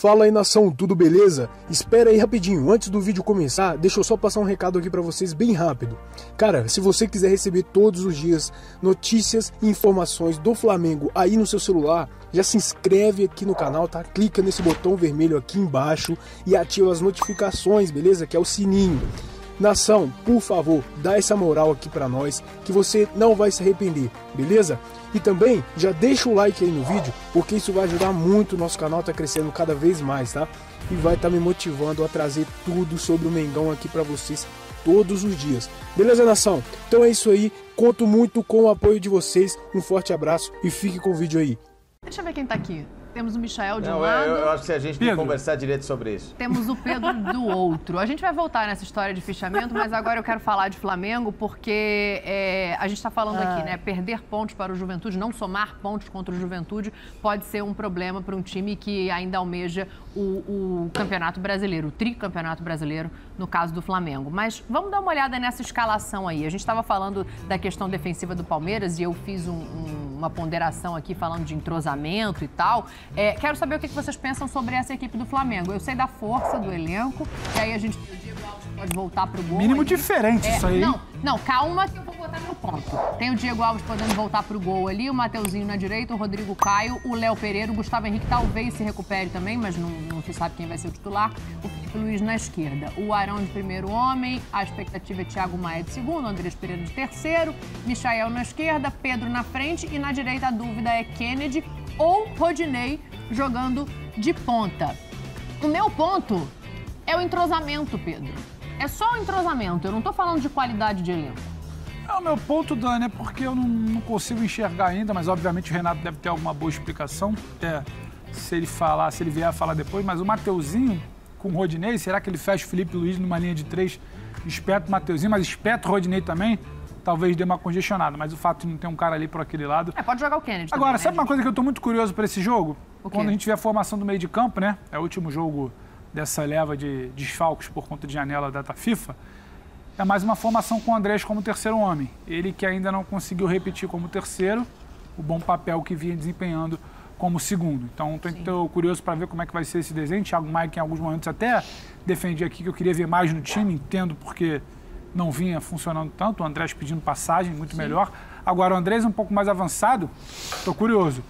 Fala aí, nação, tudo beleza? Espera aí rapidinho, antes do vídeo começar, deixa eu só passar um recado aqui pra vocês bem rápido. Cara, se você quiser receber todos os dias notícias e informações do Flamengo aí no seu celular, já se inscreve aqui no canal, tá? Clica nesse botão vermelho aqui embaixo e ativa as notificações, beleza? Que é o sininho. Nação, por favor, dá essa moral aqui pra nós, que você não vai se arrepender, beleza? E também, já deixa o like aí no vídeo, porque isso vai ajudar muito o nosso canal, tá crescendo cada vez mais, tá? E vai estar me motivando a trazer tudo sobre o Mengão aqui pra vocês todos os dias. Beleza, nação? Então é isso aí, conto muito com o apoio de vocês, um forte abraço e fique com o vídeo aí. Deixa eu ver quem tá aqui. Temos o Michael de um lado. Eu acho que a gente tem que conversar direito sobre isso. Temos o Pedro do outro. A gente vai voltar nessa história de fichamento, mas agora eu quero falar de Flamengo, porque a gente está falando aqui, né? Perder pontos para o Juventude, não somar pontos contra o Juventude, pode ser um problema para um time que ainda almeja o Campeonato Brasileiro, o tricampeonato brasileiro, no caso do Flamengo. Mas vamos dar uma olhada nessa escalação aí. A gente estava falando da questão defensiva do Palmeiras e eu fiz uma ponderação aqui falando de entrosamento e tal. Quero saber o que vocês pensam sobre essa equipe do Flamengo. Eu sei da força do elenco, e aí a gente pode voltar pro gol. Mínimo diferente isso aí. Não, calma que eu vou botar no ponto. Tem o Diego Alves podendo voltar pro gol ali, o Mateuzinho na direita, o Rodrigo Caio, o Léo Pereira, o Gustavo Henrique talvez se recupere também, mas não se sabe quem vai ser o titular. O Felipe Luiz na esquerda. O Arão de primeiro homem, a expectativa é Thiago Maia de segundo, Andrés Pereira de terceiro, Michael na esquerda, Pedro na frente e na direita a dúvida é Kennedy ou Rodinei jogando de ponta. O meu ponto é o entrosamento, Pedro. É só o entrosamento, eu não tô falando de qualidade de elenco. O meu ponto, Dani, é porque eu não consigo enxergar ainda, mas obviamente o Renato deve ter alguma boa explicação, se ele vier a falar depois, mas o Mateuzinho com o Rodinei, será que ele fecha o Felipe Luiz numa linha de 3, espeta o Mateuzinho, mas espeta o Rodinei também? Talvez dê uma congestionada, mas o fato de não ter um cara ali por aquele lado... Pode jogar o Kennedy também, Agora, né, sabe uma coisa que eu tô muito curioso para esse jogo? Quando a gente vê a formação do meio de campo, né? É o último jogo dessa leva de desfalques por conta de janela da data FIFA. É mais uma formação com o Andrés como terceiro homem. Ele que ainda não conseguiu repetir como terceiro o bom papel que vinha desempenhando como segundo. Então, estou curioso para ver como é que vai ser esse desenho. Thiago Maia, que em alguns momentos até defendi aqui que eu queria ver mais no time, entendo porque não vinha funcionando tanto. O Andrés pedindo passagem, muito melhor. Agora, o Andrés um pouco mais avançado, estou curioso.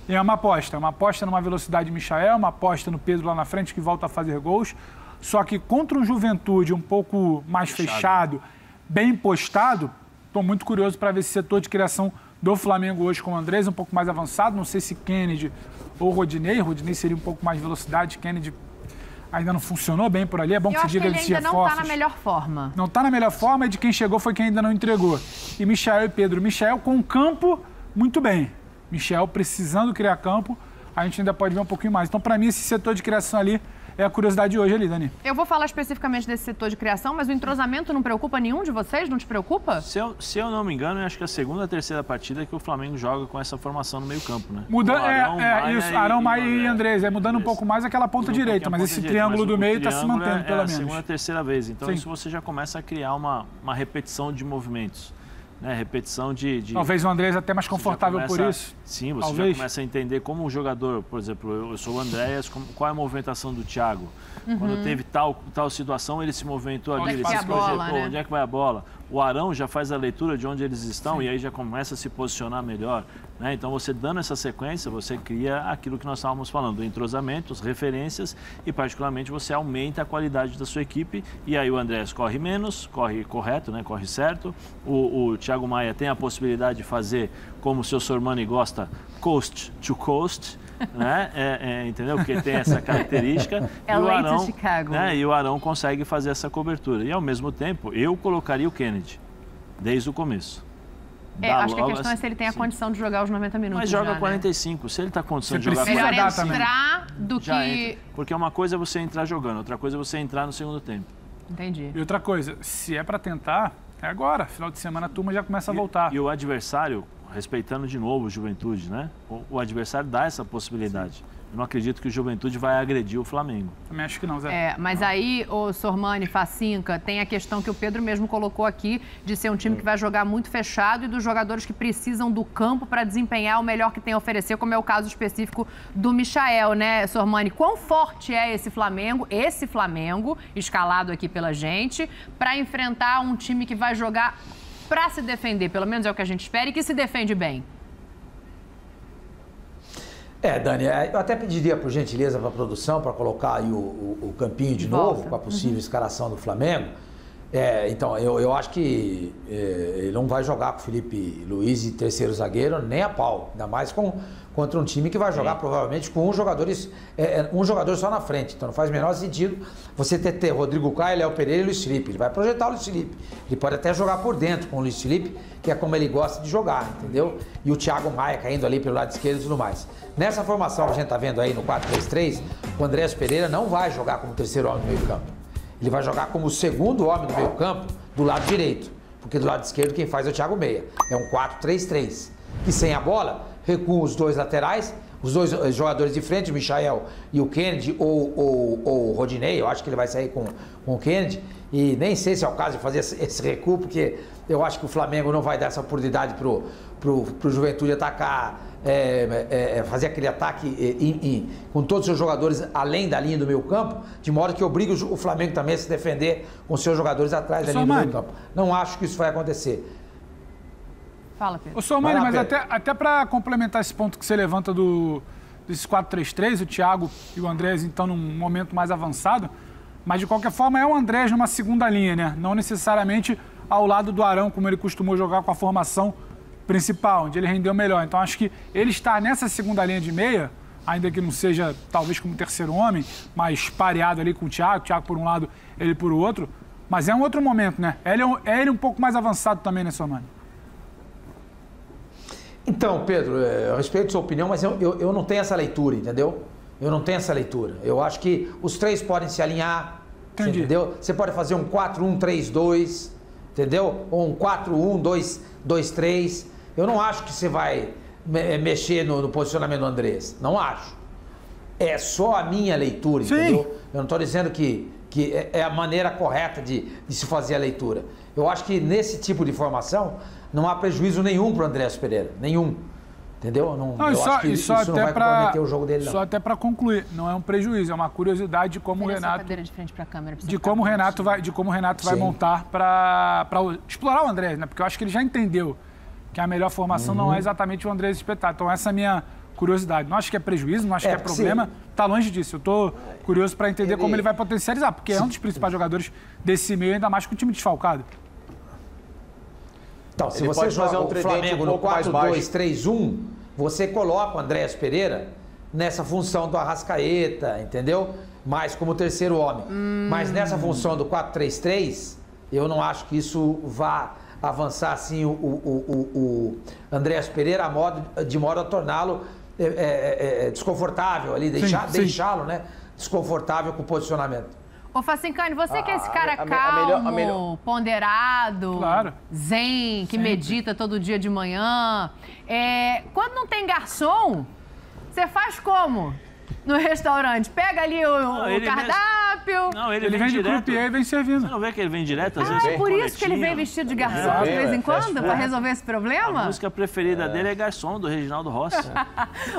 E é uma aposta numa velocidade de Michael, uma aposta no Pedro lá na frente que volta a fazer gols. Só que contra um Juventude um pouco mais fechado, bem postado, estou muito curioso para ver esse setor de criação do Flamengo hoje com o Andrés um pouco mais avançado. Não sei se Kennedy ou Rodinei. Rodinei seria um pouco mais de velocidade, Kennedy ainda não funcionou bem por ali. É bom que se diga de si ele ainda não está na melhor forma. Não está na melhor forma, e de quem chegou foi quem ainda não entregou. E Michael e Pedro. Michael com o campo muito bem. Michael precisando criar campo, a gente ainda pode ver um pouquinho mais. Então, para mim, esse setor de criação ali é a curiosidade de hoje ali, Dani. Eu vou falar especificamente desse setor de criação, mas o entrosamento não preocupa nenhum de vocês? Não te preocupa? Se eu não me engano, eu acho que é a segunda ou terceira partida que o Flamengo joga com essa formação no meio-campo, né? Arão, Maia e Andrés. Mudando um pouco mais aquela ponta direita, mas esse triângulo do meio está se mantendo, pelo menos. É a segunda ou terceira vez. Então, isso você já começa a criar uma repetição de movimentos. Né, repetição de... Talvez o Andrés até mais confortável por isso. Sim, você já começa a entender como o jogador, por exemplo, eu sou o Andrés, qual é a movimentação do Thiago. Quando teve tal situação, ele se movimentou ali, ele se escolheu, onde é que vai a bola? O Arão já faz a leitura de onde eles estão e aí já começa a se posicionar melhor. Né? Então, você dando essa sequência, você cria aquilo que nós estávamos falando, o entrosamento, as referências e, particularmente, você aumenta a qualidade da sua equipe. E aí o Andrés corre menos, corre correto, né? Corre certo. O Thiago Maia tem a possibilidade de fazer, como o seu Sormani gosta, coast to coast. Né? Entendeu? Porque tem essa característica. É o Arão, Chicago. Né? E o Arão consegue fazer essa cobertura. E, ao mesmo tempo, eu colocaria o Kennedy, desde o começo. Acho que a questão é se ele tem a condição de jogar os 90 minutos. Mas joga já, 45. Né? Se ele está com condição de jogar... Melhor entrar do que... Porque uma coisa é você entrar jogando, outra coisa é você entrar no segundo tempo. Entendi. E outra coisa, se é para tentar, é agora. Final de semana a turma já começa a voltar. E o adversário, respeitando de novo o Juventude, né? O adversário dá essa possibilidade. Eu não acredito que o Juventude vai agredir o Flamengo. Também acho que não, Zé. Mas aí, o Sormani, Facinca, tem a questão que o Pedro mesmo colocou aqui, de ser um time que vai jogar muito fechado e dos jogadores que precisam do campo para desempenhar o melhor que tem a oferecer, como é o caso específico do Michael, né, Sormani? Quão forte é esse Flamengo, escalado aqui pela gente, para enfrentar um time que vai jogar para se defender, pelo menos é o que a gente espera, e que se defende bem? Dani, eu até pediria, por gentileza, para a produção, para colocar aí o campinho de novo, com a possível escalação do Flamengo. Então, eu acho que ele não vai jogar com o Felipe Luiz e terceiro zagueiro nem a pau, ainda mais contra um time que vai jogar provavelmente com um jogador só na frente. Então não faz o menor sentido você ter Rodrigo Caio, Léo Pereira e Luiz Felipe. Ele vai projetar o Luiz Felipe. Ele pode até jogar por dentro com o Luiz Felipe, que é como ele gosta de jogar, entendeu? E o Thiago Maia caindo ali pelo lado esquerdo e tudo mais. Nessa formação que a gente está vendo aí no 4-3-3, o Andrés Pereira não vai jogar como terceiro homem do meio campo. Ele vai jogar como segundo homem do meio campo do lado direito. Porque do lado esquerdo quem faz é o Thiago Meia. É um 4-3-3. E sem a bola, recuam os dois laterais, os dois jogadores de frente, o Michael e o Kennedy, ou o Rodinei. Eu acho que ele vai sair com o Kennedy. E nem sei se é o caso de fazer esse recuo, porque eu acho que o Flamengo não vai dar essa oportunidade pro Juventude atacar, fazer aquele ataque com todos os seus jogadores além da linha do meio campo, de modo que obriga o Flamengo também a se defender com seus jogadores atrás da linha do meio campo. Não acho que isso vai acontecer. Fala, Pedro. Ô, Sormani, mas até para complementar esse ponto que você levanta desses 4-3-3, o Thiago e o Andrés, então, num momento mais avançado, mas de qualquer forma é o Andrés numa segunda linha, né? Não necessariamente ao lado do Arão, como ele costumou jogar com a formação principal, onde ele rendeu melhor. Então acho que ele estar nessa segunda linha de meia, ainda que não seja talvez como terceiro homem, mas pareado ali com o Thiago por um lado, ele por outro, mas é um outro momento, né? Ele um pouco mais avançado também, né, Sormani? Então, Pedro, eu respeito a sua opinião, mas eu não tenho essa leitura, entendeu? Eu não tenho essa leitura. Eu acho que os três podem se alinhar, entendeu? Você pode fazer um 4-1-3-2, entendeu? Ou um 4-1-2-2-3. Eu não acho que você vai mexer no posicionamento do Andrés. Não acho. É só a minha leitura, entendeu? Eu não estou dizendo que é a maneira correta de se fazer a leitura. Eu acho que nesse tipo de formação não há prejuízo nenhum para o Andrés Pereira. Nenhum. Entendeu? Eu acho que isso não vai comprometer o jogo dele, não. Só até para concluir, não é um prejuízo, é uma curiosidade de como o Renato... De frente pra câmera, de como o Renato vai montar para explorar o Andrés, né? Porque eu acho que ele já entendeu que a melhor formação não é exatamente o Andrés espetáculo. Então essa é a minha curiosidade. Não acho que é prejuízo, não acho que é problema. Está longe disso. Eu estou curioso para entender como ele vai potencializar, porque é um dos principais jogadores desse meio, ainda mais com o time desfalcado. Então, se você joga o Flamengo no 4-2-3-1, você coloca o Andrés Pereira nessa função do Arrascaeta, entendeu? Mais como terceiro homem. Mas nessa função do 4-3-3, eu não acho que isso vá avançar assim o Andrés Pereira de modo a torná-lo desconfortável ali, deixá-lo, né, desconfortável com o posicionamento. Ô, Facincani, você que é esse cara calmo, ponderado, zen, que medita todo dia de manhã, quando não tem garçom, você faz como no restaurante? Pega ali o cardápio... Ele vem de croupier e vem servindo. Você não vê que ele vem direto? Às vezes é por isso que ele vem vestido de garçom de vez em quando, para resolver esse problema? A música preferida dele é Garçom, do Reginaldo Rossi.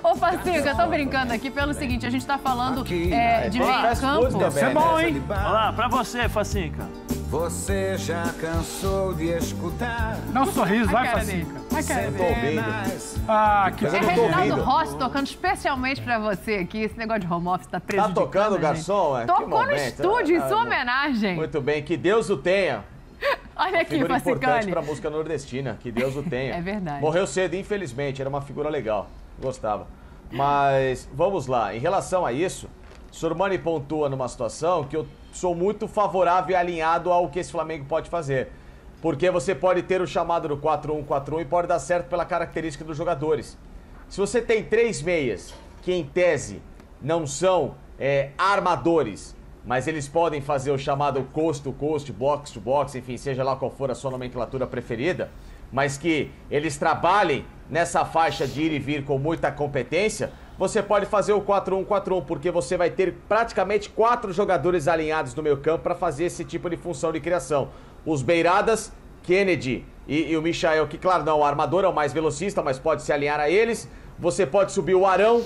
Ô, Facinca, eu tô brincando aqui pelo seguinte, a gente tá falando de meio campo. Isso é bom, hein? Olha lá, pra você, Facinca. Você já cansou de escutar? Dá um sorriso, vai, Facinca. Que Reginaldo Rossi tocando especialmente pra você aqui. Esse negócio de home office tá prejudicando. Tá tocando o garçom? Tocou no estúdio, em sua homenagem. Muito bem, que Deus o tenha. Olha aqui, figura importante Facincani. pra música nordestina, que Deus o tenha. É verdade. Morreu cedo, infelizmente, era uma figura legal. Gostava. Mas, vamos lá, em relação a isso, Sormani pontua numa situação que eu sou muito favorável e alinhado ao que esse Flamengo pode fazer. Porque você pode ter o chamado do 4-1-4-1 e pode dar certo pela característica dos jogadores. Se você tem três meias, que em tese não são armadores, mas eles podem fazer o chamado coast-to-coast, box-to-box, enfim, seja lá qual for a sua nomenclatura preferida, mas que eles trabalhem nessa faixa de ir e vir com muita competência, você pode fazer o 4-1-4-1, porque você vai ter praticamente 4 jogadores alinhados no meio campo para fazer esse tipo de função de criação. Os beiradas, Kennedy e o Michael, que claro, não, o armador é o mais velocista, mas pode se alinhar a eles. Você pode subir o Arão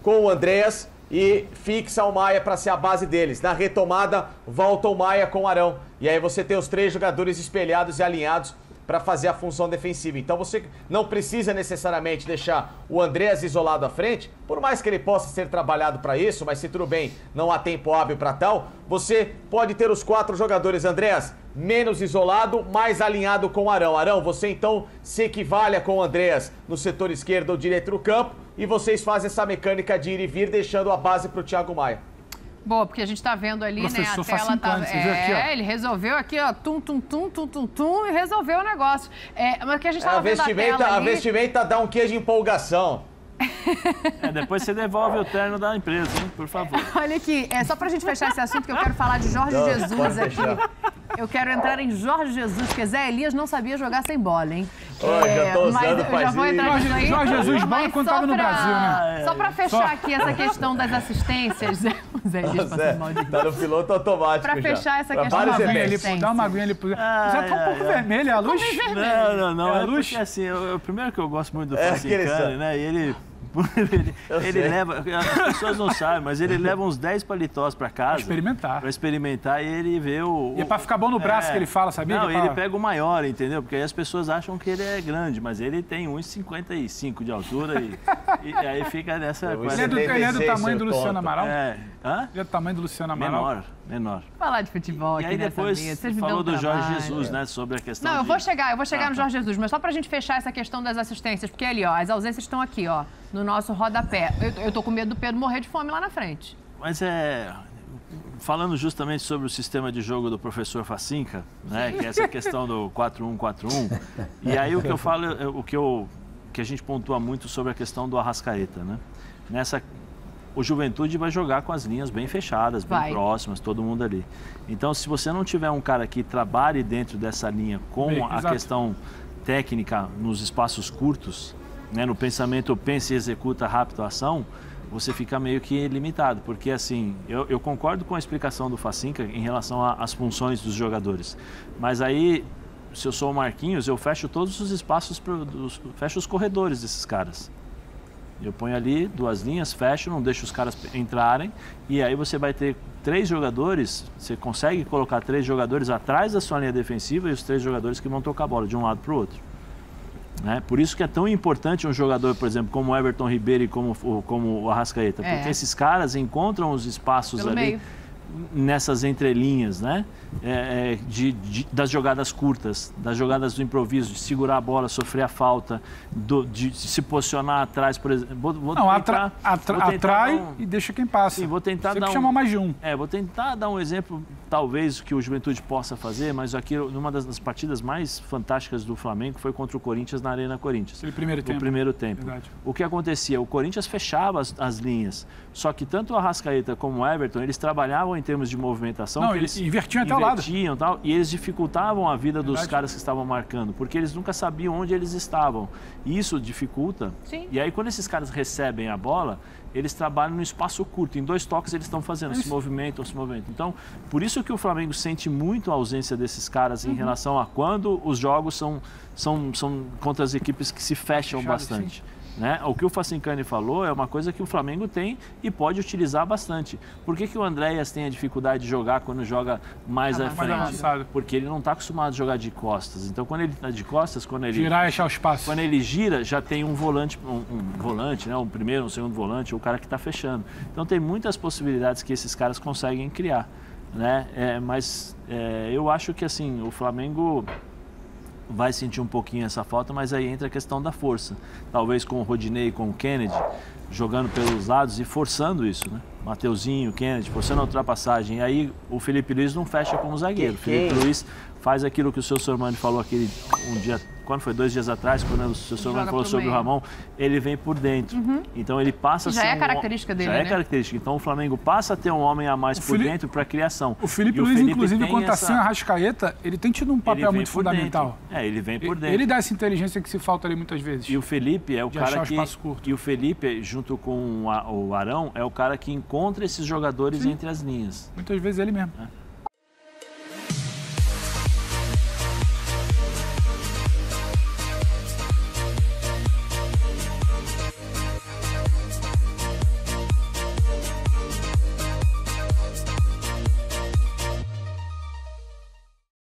com o Andreas e fixa o Maia para ser a base deles. Na retomada, volta o Maia com o Arão. E aí você tem os 3 jogadores espelhados e alinhados para fazer a função defensiva. Então você não precisa necessariamente deixar o Andreas isolado à frente, por mais que ele possa ser trabalhado para isso, mas se tudo bem, não há tempo hábil para tal, você pode ter os 4 jogadores, Andreas, menos isolado, mais alinhado com o Arão. Arão, você então se equivalha com o Andreas no setor esquerdo ou direito do campo e vocês fazem essa mecânica de ir e vir, deixando a base para o Thiago Maia. Boa, porque a gente tá vendo ali, Professor, né, a tela tá... você viu aqui, ó. Ele resolveu aqui, ó, tum, e resolveu o negócio. Mas que a gente tava vendo a tela ali... A vestimenta dá um quê de empolgação. Depois você devolve o terno da empresa, hein, por favor. Olha aqui, só pra gente fechar esse assunto, que eu quero falar de Jorge Jesus aqui. Eu quero entrar em Jorge Jesus, porque Zé Elias não sabia jogar sem bola, hein? Já tô usando, mas eu já vou entrar nisso aí. Jorge Jesus bom quando tava no Brasil, né? Só pra fechar aqui essa questão das assistências. Zé Elias passando mal de tá no piloto automático. Pra fechar essa questão das assistências. Dá uma aguinha ali. Já tá um pouco vermelho, a luz. Não. É porque assim, primeiro que eu gosto muito do Facincani, né? E ele leva, as pessoas não sabem, mas ele leva uns 10 paletós pra casa. Pra experimentar e ele vê o... E é pra ficar bom no braço que ele fala, sabia? Não, ele pega o maior, entendeu? Porque aí as pessoas acham que ele é grande, mas ele tem 1,55 de altura e aí fica nessa... Ele é do tamanho do Luciano Amaral? Hã? Ele é do tamanho do Luciano Amaral? Menor. Falar de futebol aqui e aí depois falou do Jorge Jesus, né? Sobre a questão eu vou chegar no Jorge Jesus, mas só pra gente fechar essa questão das assistências, porque ali, ó, as ausências estão aqui, ó, no nosso rodapé. Eu tô com medo do Pedro morrer de fome lá na frente. Mas falando justamente sobre o sistema de jogo do professor Facinca, né? Que é essa questão do 4-1-4-1. E aí o que eu falo, que a gente pontua muito sobre a questão do Arrascaeta, né? O Juventude vai jogar com as linhas bem fechadas, bem próximas, todo mundo ali. Então, se você não tiver um cara que trabalhe dentro dessa linha com a questão técnica nos espaços curtos, né, no pensamento pensa e executa rápido a ação, você fica meio que limitado. Porque, assim, eu concordo com a explicação do Facinca em relação às funções dos jogadores. Mas aí, se eu sou o Marquinhos, eu fecho todos os espaços, fecho os corredores desses caras. Eu ponho ali 2 linhas, fecho, não deixo os caras entrarem e aí você vai ter 3 jogadores, você consegue colocar 3 jogadores atrás da sua linha defensiva e os 3 jogadores que vão tocar a bola de um lado para o outro. Né? Por isso que é tão importante um jogador, por exemplo, como o Everton Ribeiro e como o Arrascaeta, porque esses caras encontram os espaços pelo ali meio. Nessas entrelinhas, né? Das jogadas curtas, das jogadas do improviso, de segurar a bola, sofrer a falta, de se posicionar atrás, por exemplo. Atrai e deixa quem passa. Sim, vou tentar dar chamar mais de um. Vou tentar dar um exemplo, talvez, que o Juventude possa fazer, mas aqui, numa das partidas mais fantásticas do Flamengo foi contra o Corinthians na Arena Corinthians. No primeiro tempo. Verdade. O que acontecia? O Corinthians fechava as linhas, só que tanto o Arrascaeta como o Everton, eles trabalhavam em termos de movimentação. Não, eles invertiam até o lado. E eles dificultavam a vida dos caras que estavam marcando, porque eles nunca sabiam onde eles estavam. E isso dificulta. Sim. E aí, quando esses caras recebem a bola, eles trabalham no espaço curto. Em 2 toques eles estão fazendo, se movimentam. Então, por isso que o Flamengo sente muito a ausência desses caras em relação a quando os jogos são contra as equipes que se fecham bastante. Né? O que o Facincani falou é uma coisa que o Flamengo tem e pode utilizar bastante. Por que o Andréas tem a dificuldade de jogar quando joga mais à frente? Porque ele não está acostumado a jogar de costas. Então, quando ele está de costas, quando ele girar e achar o espaço. Quando ele gira, já tem um volante, né? Um primeiro, um segundo volante, o cara que está fechando. Então, tem muitas possibilidades que esses caras conseguem criar, né? Mas eu acho que assim o Flamengo vai sentir um pouquinho essa falta, mas aí entra a questão da força. Talvez com o Rodinei e com o Kennedy, jogando pelos lados e forçando isso, né? Mateuzinho, Kennedy, forçando a ultrapassagem. E aí o Felipe Luiz não fecha como zagueiro. O Felipe Luiz faz aquilo que o seu Sormani falou aquele um dia quando foi 2 dias atrás, quando o seu Sormani falou sobre o Ramon, ele vem por dentro. Então ele passa a ser. Já é característica dele, né? Já é característica. Então o Flamengo passa a ter um homem a mais por dentro para a criação. O Felipe Luiz, inclusive, quando está sem a Arrascaeta, ele tem tido um papel muito fundamental. Ele vem por dentro. Ele dá essa inteligência que se falta ali muitas vezes. E o Felipe é o cara que... E o Felipe, junto com o Arão, é o cara que encontra esses jogadores entre as linhas. Muitas vezes ele mesmo.